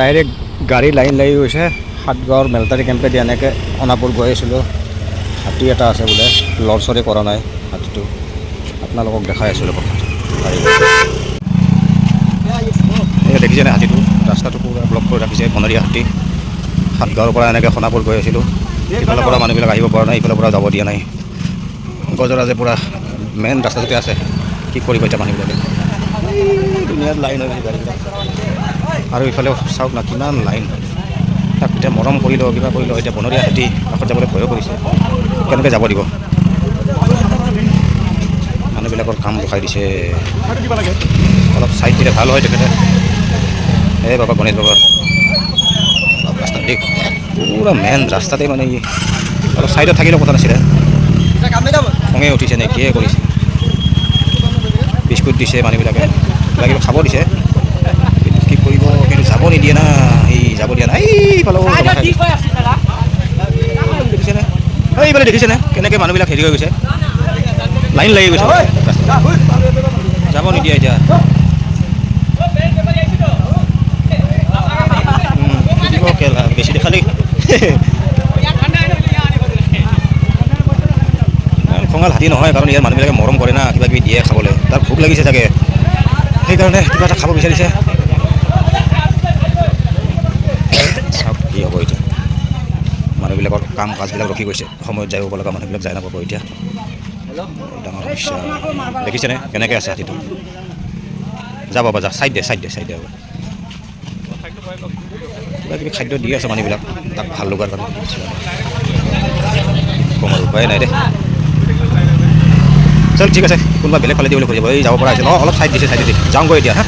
Direct গাড়ী line লাগি গৈছে সাতগাঁৱৰ মিলিটাৰী কেম্পেদি এনেকৈ অনাপুৰ গৈ আছিলোঁ। হাতী এটা আছে বোলে, লৰচৰি কৰা নাই হাতীটো, আপোনালোকক দেখাই আছিলোঁ এই দেখিছেনে হাতীটো, ৰাস্তাটো পূৰা ব্লক কৰি ৰাখিছে। বনৰীয়া হাতী সাতগাঁৱৰ পৰা এনেকৈ সোণাপুৰ গৈ আছিলোঁ। ইফালৰ পৰা মানুহবিলাক আহিব পৰা নাই, ইফালৰ পৰা যাব দিয়া নাই। গজৰাজে পূৰা মেইন ৰাস্তাটোতে আছে, কি কৰিব এতিয়া মানুহবিলাকে। ধুনীয়া লাইন হৈ গৈছে গাড়ীবিলাক, আৰু ইফালেও চাওক না কিমান লাইন। তাক এতিয়া মৰম কৰিলোঁ, কিবা কৰিলোঁ, এতিয়া বনৰীয়া হাতী কাষত যাবলৈ ভয়ো কৰিছে। কেনেকৈ যাব দিব, মানুহবিলাকৰ কাম ৰখাই দিছে। অলপ চাইড দিলে ভাল হয় তেখেতে। এই বাবা গণেশ বাবা অলপ ৰাস্তাত দিক, পূৰা মেইন ৰাস্তাতে মানে অলপ চাইডত থাকিলেও কথা নাছিলে। খঙে উঠিছে নে কিয়ে কৰিছে। বিস্কুট দিছে মানুহবিলাকে, কিবা কিবি খাব দিছে, কি কৰিব কিন্তু যাব নিদিয়ে না। এই যাব দিয়া নাই, এইফালে দেখিছেনে, এইফালে দেখিছেনে কেনেকৈ মানুহবিলাক হেৰি হৈ গৈছে, লাইন লাগি গৈছে, যাব নিদিয়ে এতিয়া। বেছি দেখালি খঙাল হাতী নহয়, কাৰণ ইয়াৰ মানুহবিলাকে মৰম কৰে না, কিবা কিবি দিয়ে খাবলৈ। তাৰ ভোক লাগিছে চাগে, সেইকাৰণে কিবা এটা খাব বিচাৰিছে। চাওক কি হ'ব এতিয়া, মানুহবিলাকৰ কাম কাজবিলাক ৰখি গৈছে। সময়ত যাব লগা মানুহবিলাক যাই নাপাব এতিয়া, ডাঙৰ সমস্যা। দেখিছেনে কেনেকৈ আছে হাতীটো, যাব যা, চাইড দে চাইড দে চাইড দে। কিবা কিবি খাদ্য দি আছে মানুহবিলাক তাক ভাল লগাৰ কাৰণে, কমাৰ উপায় নাই দে। চল ঠিক আছে, কোনোবা বেলেগ ফালে দি বুলি কৈ যাব, এই যাব পৰা হৈছে। অলপ চাইড দিছে, চাইড দি যাওঁগৈ এতিয়া হা।